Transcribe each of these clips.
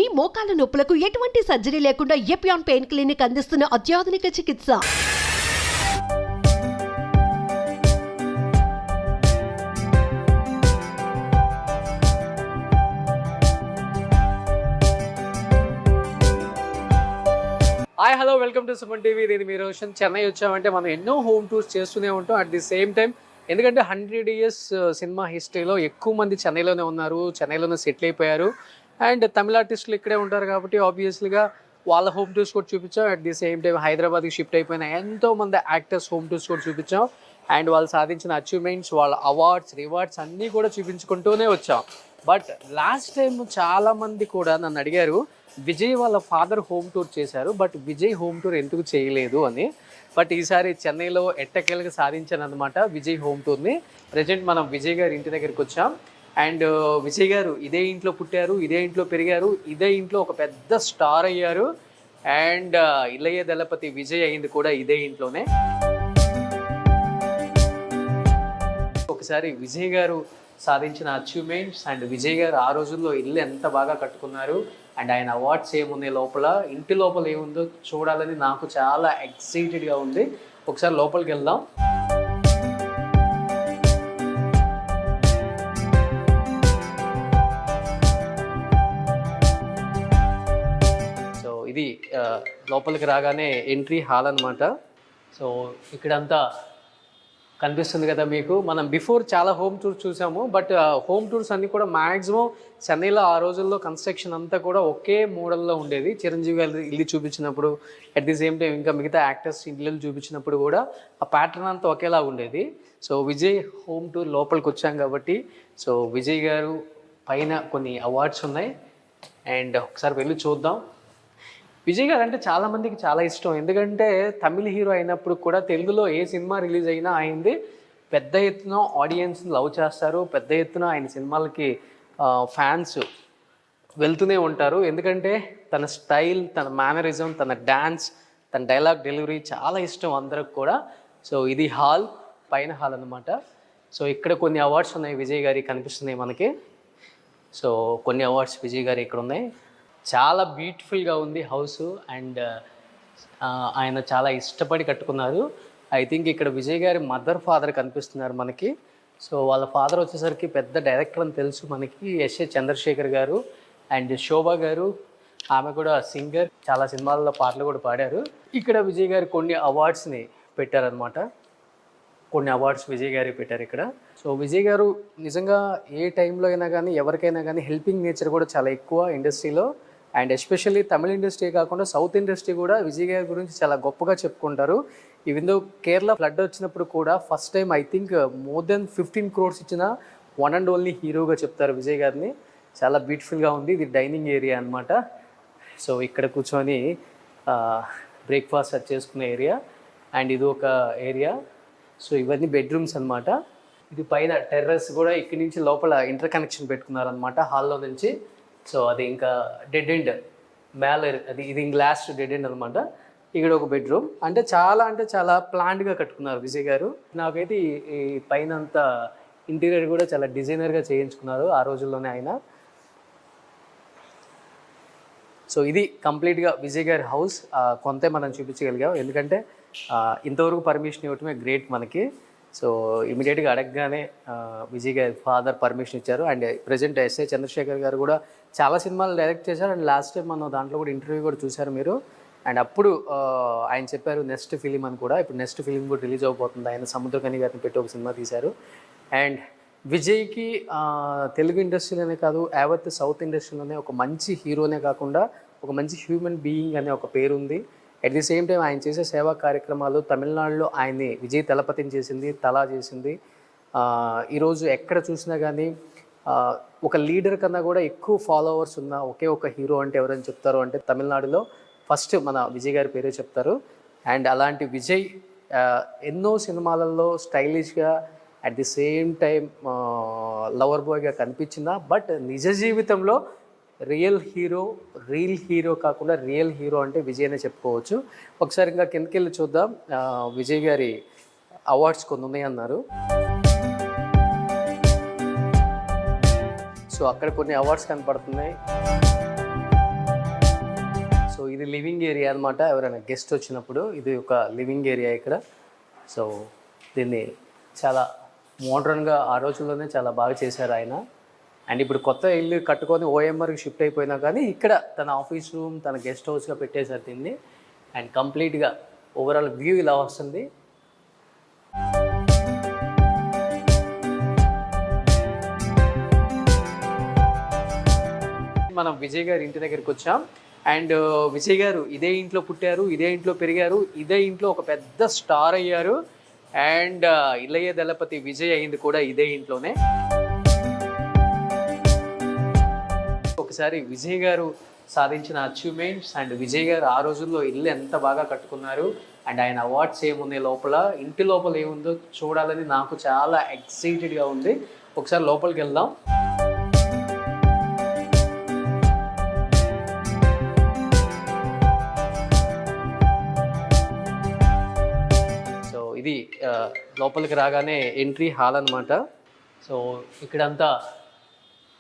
మీ మోకాల నొప్పులకు ఎటువంటి సర్జరీ లేకుండా ఎపియాన్ పెయిన్ క్లినిక్ అందిస్తున్న అత్యాధునిక చికిత్స. Hi hello welcome to Suman TV. నేను మీ రోషన్. చెన్నై వచ్చామంటే మనం ఎన్నో హోమ్ టూర్స్ చేస్తూనే ఉంటాం. అట్ ది సేమ్ టైం ఎందుకంటే 100 years సినిమా హిస్టరీలో ఎక్కువ మంది చెన్నైలోనే ఉన్నారు, చెన్నైలోనే సెటిల్ అయిపోయారు. అండ్ తమిళ ఆర్టిస్టులు ఇక్కడే ఉంటారు కాబట్టి ఆబ్వియస్లీగా వాళ్ళ హోమ్ టూర్స్ కూడా చూపించాం. అట్ ది సేమ్ టైం హైదరాబాద్కి షిఫ్ట్ అయిపోయిన ఎంతోమంది యాక్టర్స్ హోమ్ టూర్స్ కూడా చూపించాం. అండ్ వాళ్ళు సాధించిన అచీవ్మెంట్స్, వాళ్ళ అవార్డ్స్, రివార్డ్స్ అన్నీ కూడా చూపించుకుంటూనే వచ్చాం. బట్ లాస్ట్ టైం చాలామంది కూడా నన్ను అడిగారు, విజయ్ వాళ్ళ ఫాదర్ హోమ్ టూర్ చేశారు బట్ విజయ్ హోమ్ టూర్ ఎందుకు చేయలేదు అని. బట్ ఈసారి చెన్నైలో ఎట్టకేలకు సాధించాను అనమాట విజయ్ హోమ్ టూర్ని. ప్రజెంట్ మనం విజయ్ గారి ఇంటి దగ్గరికి వచ్చాం. అండ్ విజయ్ గారు ఇదే ఇంట్లో పుట్టారు, ఇదే ఇంట్లో పెరిగారు, ఇదే ఇంట్లో ఒక పెద్ద స్టార్ అయ్యారు. అండ్ ఇళయ దళపతి విజయ్ అయింది కూడా ఇదే ఇంట్లోనే. ఒకసారి విజయ్ గారు సాధించిన అచీవ్మెంట్స్ అండ్ విజయ్ గారు ఆ రోజుల్లో ఇల్లు ఎంత బాగా కట్టుకున్నారు అండ్ ఆయన అవార్డ్స్ ఏమున్నాయి లోపల, ఇంటి లోపల ఏముందో చూడాలని నాకు చాలా ఎక్సైటెడ్గా ఉంది. ఒకసారి లోపలికి వెళ్దాం. సో ఇది లోపలికి రాగానే ఎంట్రీ హాల్ అనమాట. సో ఇక్కడంతా కనిపిస్తుంది కదా మీకు. మనం బిఫోర్ చాలా హోమ్ టూర్స్ చూసాము బట్ హోమ్ టూర్స్ అన్నీ కూడా మ్యాక్సిమం చెన్నైలో ఆ రోజుల్లో కన్స్ట్రక్షన్ అంతా కూడా ఒకే మోడల్లో ఉండేది. చిరంజీవి గారి ఇల్లు చూపించినప్పుడు, అట్ ది సేమ్ టైం ఇంకా మిగతా యాక్టర్స్ ఇల్లు చూపించినప్పుడు కూడా ఆ ప్యాటర్న్ అంతా ఒకేలా ఉండేది. సో విజయ్ హోమ్ టూర్ లోపలికి వచ్చాం కాబట్టి సో విజయ్ గారు పైన కొన్ని అవార్డ్స్ ఉన్నాయి అండ్ ఒకసారి వెళ్ళి చూద్దాం. విజయ్ గారు అంటే చాలామందికి చాలా ఇష్టం. ఎందుకంటే తమిళ హీరో అయినప్పుడు కూడా తెలుగులో ఏ సినిమా రిలీజ్ అయినా ఆయనది పెద్ద ఎత్తున ఆడియన్స్ని లవ్ చేస్తారు, పెద్ద ఎత్తున ఆయన సినిమాలకి ఫ్యాన్స్ వెళ్తూనే ఉంటారు. ఎందుకంటే తన స్టైల్, తన మేనరిజం, తన డ్యాన్స్, తన డైలాగ్ డెలివరీ చాలా ఇష్టం అందరికి కూడా. సో ఇది హాల్, పైన హాల్ అనమాట. సో ఇక్కడ కొన్ని అవార్డ్స్ ఉన్నాయి విజయ్ గారి కనిపిస్తున్నాయి మనకి. సో కొన్ని అవార్డ్స్ విజయ్ గారి ఇక్కడ ఉన్నాయి. చాలా బ్యూటిఫుల్గా ఉంది హౌస్ అండ్ ఆయన చాలా ఇష్టపడి కట్టుకున్నారు. ఐ థింక్ ఇక్కడ విజయ్ గారి మదర్ ఫాదర్ కనిపిస్తున్నారు మనకి. సో వాళ్ళ ఫాదర్ వచ్చేసరికి పెద్ద డైరెక్టర్ అని తెలుసు మనకి, ఎస్ఏ చంద్రశేఖర్ గారు. అండ్ శోభా గారు, ఆమె కూడా సింగర్, చాలా సినిమాల్లో పాటలు కూడా పాడారు. ఇక్కడ విజయ్ గారు కొన్ని అవార్డ్స్ని పెట్టారనమాట. కొన్ని అవార్డ్స్ విజయ్ గారి పెట్టారు ఇక్కడ. సో విజయ్ గారు నిజంగా ఏ టైంలో అయినా కానీ ఎవరికైనా కానీ హెల్పింగ్ నేచర్ కూడా చాలా ఎక్కువ ఇండస్ట్రీలో. అండ్ ఎస్పెషల్లీ తమిళ ఇండస్ట్రీ కాకుండా సౌత్ ఇండస్ట్రీ కూడా విజయ్ గారి గురించి చాలా గొప్పగా చెప్పుకుంటారు. ఈవెన్ దో కేరళ ఫ్లడ్ వచ్చినప్పుడు కూడా first time I think more than 15 crores ఇచ్చిన వన్ అండ్ ఓన్లీ హీరోగా చెప్తారు విజయ్ గారిని. చాలా బ్యూటిఫుల్గా ఉంది. ఇది డైనింగ్ ఏరియా అనమాట. సో ఇక్కడ కూర్చొని బ్రేక్ఫాస్ట్ అది చేసుకునే ఏరియా అండ్ ఇది ఒక ఏరియా. సో ఇవన్నీ బెడ్రూమ్స్ అనమాట. ఇది పైన టెర్రస్ కూడా ఇక్కడి నుంచి లోపల ఇంటర్ కనెక్షన్ పెట్టుకున్నారనమాట హాల్లో నుంచి. సో అది ఇంకా డెడ్ ఎండ్ మేళ, అది ఇది లాస్ట్ డెడ్ ఎండ్ అనమాట. ఇక్కడ ఒక బెడ్రూమ్. అంటే చాలా ప్లాన్డ్గా కట్టుకున్నారు విజయ్ గారు. నాకైతే ఈ పైన అంతా ఇంటీరియర్ కూడా చాలా డిజైనర్గా చేయించుకున్నారు ఆ రోజుల్లోనే ఆయన. సో ఇది కంప్లీట్గా విజయ్ గారి హౌస్. కొంతే మనం చూపించగలిగాం ఎందుకంటే ఇంతవరకు పర్మిషన్ ఇవ్వటమే గ్రేట్ మనకి. సో ఇమీడియట్గా అడగగానే విజయ్ గారి ఫాదర్ పర్మిషన్ ఇచ్చారు. అండ్ ప్రజెంట్ ఎస్ఏ చంద్రశేఖర్ గారు కూడా చాలా సినిమాలు డైరెక్ట్ చేశారు. అండ్ లాస్ట్ టైం మనం దాంట్లో కూడా ఇంటర్వ్యూ కూడా చూశారు మీరు. అండ్ అప్పుడు ఆయన చెప్పారు నెక్స్ట్ ఫిలిం అని కూడా. ఇప్పుడు నెక్స్ట్ ఫిలిం కూడా రిలీజ్ అవబోతుంది. ఆయన సముద్రకని గారిని పెట్టి ఒక సినిమా తీశారు. అండ్ విజయ్కి తెలుగు ఇండస్ట్రీలోనే కాదు యావత్ సౌత్ ఇండస్ట్రీలోనే ఒక మంచి హీరోనే కాకుండా ఒక మంచి హ్యూమన్ బీయింగ్ అనే ఒక పేరు ఉంది. అట్ ది సేమ్ టైం ఆయన చేసే సేవా కార్యక్రమాలు తమిళనాడులో ఆయన్ని విజయ్ దళపతిని చేసింది, తలా చేసింది. ఈరోజు ఎక్కడ చూసినా కానీ ఒక లీడర్ కన్నా కూడా ఎక్కువ ఫాలోవర్స్ ఉన్న ఒకే ఒక హీరో అంటే ఎవరైనా చెప్తారు అంటే తమిళనాడులో ఫస్ట్ మన విజయ్ గారి పేరే చెప్తారు. అండ్ అలాంటి విజయ్ ఎన్నో సినిమాలలో స్టైలిష్గా at the same time lover బాయ్గా కనిపించిందా బట్ నిజ జీవితంలో రియల్ హీరో కాకుండా రియల్ హీరో అంటే విజయ్ అనే చెప్పుకోవచ్చు. ఒకసారి ఇంకా కిందకి వెళ్ళి చూద్దాం. విజయ్ గారి అవార్డ్స్ కొన్ని ఉన్నాయి అన్నారు. సో అక్కడ కొన్ని అవార్డ్స్ కనపడుతున్నాయి. లివింగ్ ఏరియా అనమాట. ఎవరైనా గెస్ట్ వచ్చినప్పుడు ఇది ఒక లివింగ్ ఏరియా ఇక్కడ. సో దీన్ని చాలా మోడ్రన్గా ఆ రోజుల్లోనే చాలా బాగా చేశారు ఆయన. అండ్ ఇప్పుడు కొత్త ఇల్లు కట్టుకొని ఓఎంఆర్కి షిఫ్ట్ అయిపోయినా కానీ ఇక్కడ తన ఆఫీస్ రూమ్, తన గెస్ట్ హౌస్గా పెట్టేశారు దీన్ని. అండ్ కంప్లీట్గా ఓవరాల్ వ్యూ ఇలా వస్తుంది. మనం విజయ్ గారి ఇంటి దగ్గరికి వచ్చాం. అండ్ విజయ్ గారు ఇదే ఇంట్లో పుట్టారు, ఇదే ఇంట్లో పెరిగారు, ఇదే ఇంట్లో ఒక పెద్ద స్టార్ అయ్యారు. అండ్ ఇళయ దళపతి విజయ్ అయింది కూడా ఇదే ఇంట్లోనే. ఒకసారి విజయ్ గారు సాధించిన అచీవ్మెంట్స్ అండ్ విజయ్ గారు ఆ రోజుల్లో ఇల్లు ఎంత బాగా కట్టుకున్నారు అండ్ ఆయన అవార్డ్స్ ఏమున్నాయి లోపల, ఇంటి లోపల ఏముందో చూడాలని నాకు చాలా ఎక్సైటెడ్గా ఉంది. ఒకసారి లోపలికి వెళ్దాం. సో ఇది లోపలికి రాగానే ఎంట్రీ హాల్ అనమాట. సో ఇక్కడంతా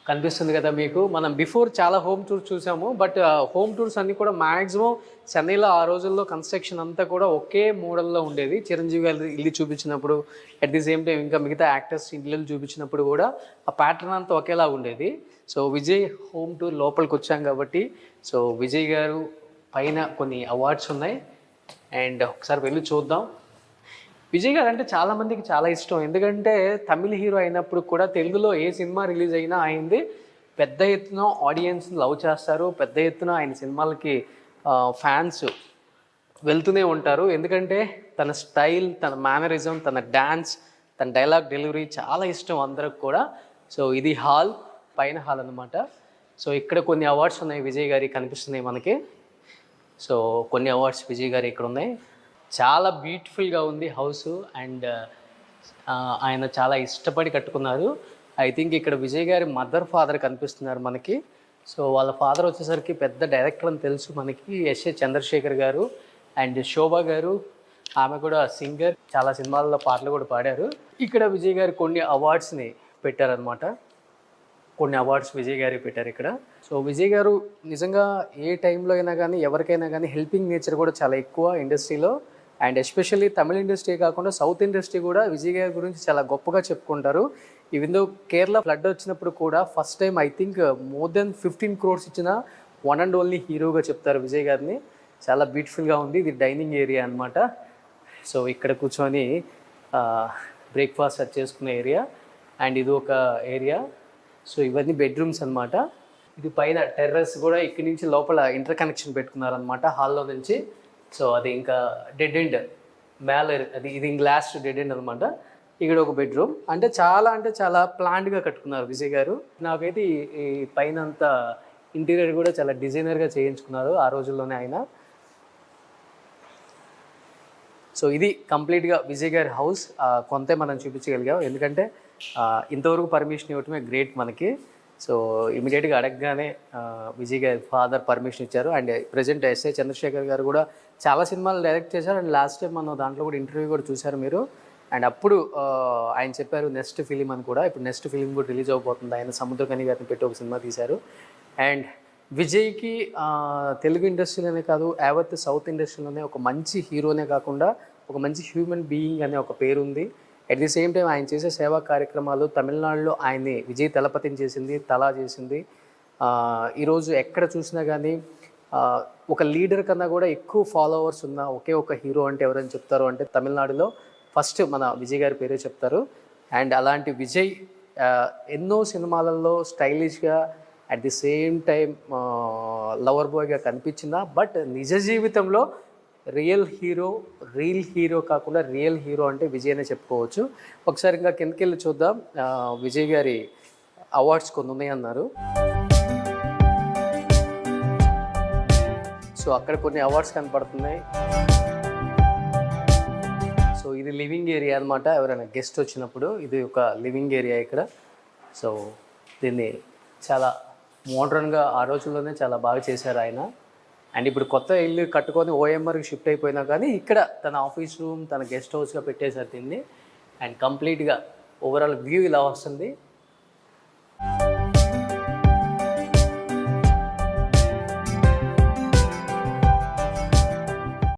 కనిపిస్తుంది కదా మీకు. మనం బిఫోర్ చాలా హోమ్ టూర్స్ చూసాము, బట్ హోమ్ టూర్స్ అన్నీ కూడా మ్యాక్సిమం చెన్నైలో ఆ రోజుల్లో కన్స్ట్రక్షన్ అంతా కూడా ఒకే మోడల్లో ఉండేది. చిరంజీవి గారి ఇల్లు చూపించినప్పుడు, అట్ ది సేమ్ టైం ఇంకా మిగతా యాక్టర్స్ ఇల్లు చూపించినప్పుడు కూడా ఆ ప్యాటర్న్ అంతా ఒకేలా ఉండేది. సో విజయ్ హోమ్ టూర్ లోపలికి వచ్చాం కాబట్టి సో విజయ్ గారు పైన కొన్ని అవార్డ్స్ ఉన్నాయి అండ్ ఒకసారి వెళ్ళి చూద్దాం. విజయ్ గారు అంటే చాలామందికి చాలా ఇష్టం. ఎందుకంటే తమిళ హీరో అయినప్పుడు కూడా తెలుగులో ఏ సినిమా రిలీజ్ అయినా ఆయనది పెద్ద ఎత్తున ఆడియన్స్ని లవ్ చేస్తారు. పెద్ద ఎత్తున ఆయన సినిమాలకి ఫ్యాన్స్ వెళ్తూనే ఉంటారు. ఎందుకంటే తన స్టైల్, తన మేనరిజం, తన డ్యాన్స్, తన డైలాగ్ డెలివరీ చాలా ఇష్టం అందరికి కూడా. సో ఇది హాల్, పైన హాల్ అనమాట. సో ఇక్కడ కొన్ని అవార్డ్స్ ఉన్నాయి విజయ్ గారి కనిపిస్తున్నాయి మనకి. సో కొన్ని అవార్డ్స్ విజయ్ గారి ఇక్కడ ఉన్నాయి. చాలా బ్యూటిఫుల్గా ఉంది హౌస్ అండ్ ఆయన చాలా ఇష్టపడి కట్టుకున్నారు. ఐ థింక్ ఇక్కడ విజయ్ గారి మదర్ ఫాదర్ కనిపిస్తున్నారు మనకి. సో వాళ్ళ ఫాదర్ వచ్చేసరికి పెద్ద డైరెక్టర్ అని తెలుసు మనకి, ఎస్ఏ చంద్రశేఖర్ గారు. అండ్ శోభా గారు, ఆమె కూడా సింగర్, చాలా సినిమాల్లో పాటలు కూడా పాడారు. ఇక్కడ విజయ్ గారు కొన్ని అవార్డ్స్ని పెట్టారనమాట. కొన్ని అవార్డ్స్ విజయ్ గారి పెట్టారు ఇక్కడ. సో విజయ్ గారు నిజంగా ఏ టైంలో అయినా కానీ ఎవరికైనా కానీ హెల్పింగ్ నేచర్ కూడా చాలా ఎక్కువ ఇండస్ట్రీలో. అండ్ ఎస్పెషల్లీ తమిళ ఇండస్ట్రీ కాకుండా సౌత్ ఇండస్ట్రీ కూడా విజయ్ గారి గురించి చాలా గొప్పగా చెప్పుకుంటారు. ఈవెన్ దో కేరళ ఫ్లడ్ వచ్చినప్పుడు కూడా first time I think more than 15 crores ఇచ్చిన వన్ అండ్ ఓన్లీ హీరోగా చెప్తారు విజయ్ గారిని. చాలా బ్యూటిఫుల్గా ఉంది. ఇది డైనింగ్ ఏరియా అనమాట. సో ఇక్కడ కూర్చొని బ్రేక్ఫాస్ట్ అది చేసుకునే ఏరియా. అండ్ ఇది ఒక ఏరియా. సో ఇవన్నీ బెడ్రూమ్స్ అనమాట. ఇది పైన టెర్రస్ కూడా ఇక్కడి నుంచి లోపల ఇంటర్ కనెక్షన్ పెట్టుకున్నారనమాట హాల్లో నుంచి. సో అది ఇంకా డెడ్ ఎండ్ మేళ, అది ఇది లాస్ట్ డెడ్ ఎండ్ అనమాట. ఇక్కడ ఒక బెడ్రూమ్. అంటే చాలా ప్లాన్డ్గా కట్టుకున్నారు విజయ్ గారు. నాకైతే ఈ పైన అంతా ఇంటీరియర్ కూడా చాలా డిజైనర్గా చేయించుకున్నారు ఆ రోజుల్లోనే ఆయన. సో ఇది కంప్లీట్గా విజయ్ గారి హౌస్. కొంతే మనం చూపించగలిగాం, ఎందుకంటే ఇంతవరకు పర్మిషన్ ఇవ్వటమే గ్రేట్ మనకి. సో ఇమీడియట్గా అడగగానే విజయ్ గారి ఫాదర్ పర్మిషన్ ఇచ్చారు. అండ్ ప్రజెంట్ ఎస్ఏ చంద్రశేఖర్ గారు కూడా చాలా సినిమాలు డైరెక్ట్ చేశారు. అండ్ లాస్ట్ టైం మనం దాంట్లో కూడా ఇంటర్వ్యూ కూడా చూశారు మీరు. అండ్ అప్పుడు ఆయన చెప్పారు నెక్స్ట్ ఫిలిం అని కూడా. ఇప్పుడు నెక్స్ట్ ఫిలిం కూడా రిలీజ్ అవబోతుంది. ఆయన సముద్రకని గారిని పెట్టి ఒక సినిమా తీశారు. అండ్ విజయ్కి తెలుగు ఇండస్ట్రీలోనే కాదు, యావత్ సౌత్ ఇండస్ట్రీలోనే ఒక మంచి హీరోనే కాకుండా ఒక మంచి హ్యూమన్ బీయింగ్ అనే ఒక పేరుంది. అట్ ది సేమ్ టైం ఆయన చేసే సేవా కార్యక్రమాలు తమిళనాడులో ఆయన్ని విజయ్ తలపతిని చేసింది, తలా చేసింది. ఈరోజు ఎక్కడ చూసినా కానీ ఒక లీడర్ కన్నా కూడా ఎక్కువ ఫాలోవర్స్ ఉన్న ఒకే ఒక హీరో అంటే ఎవరైనా చెప్తారు అంటే తమిళనాడులో ఫస్ట్ మన విజయ్ గారి పేరే చెప్తారు. అండ్ అలాంటి విజయ్ ఎన్నో సినిమాలలో స్టైలిష్గా at the same time lover బాయ్గా కనిపించిందా, బట్ నిజ జీవితంలో రియల్ హీరో కాకుండా రియల్ హీరో అంటే విజయ్ అనే చెప్పుకోవచ్చు. ఒకసారి ఇంకా కిందకి వెళ్ళి చూద్దాం. విజయ్ గారి అవార్డ్స్ కొన్ని ఉన్నాయన్నారు. సో అక్కడ కొన్ని అవార్డ్స్ కనపడుతున్నాయి. సో ఇది లివింగ్ ఏరియా అనమాట. ఎవరైనా గెస్ట్ వచ్చినప్పుడు ఇది ఒక లివింగ్ ఏరియా ఇక్కడ. సో దీన్ని చాలా మోడ్రన్గా ఆ రోజుల్లోనే చాలా బాగా చేశారు ఆయన. అండ్ ఇప్పుడు కొత్త ఇల్లు కట్టుకొని ఓఎంఆర్కి షిఫ్ట్ అయిపోయినా కానీ ఇక్కడ తన ఆఫీస్ రూమ్, తన గెస్ట్ హౌస్గా పెట్టేశారు దీన్ని. అండ్ కంప్లీట్గా ఓవరాల్ వ్యూ ఇలా వస్తుంది.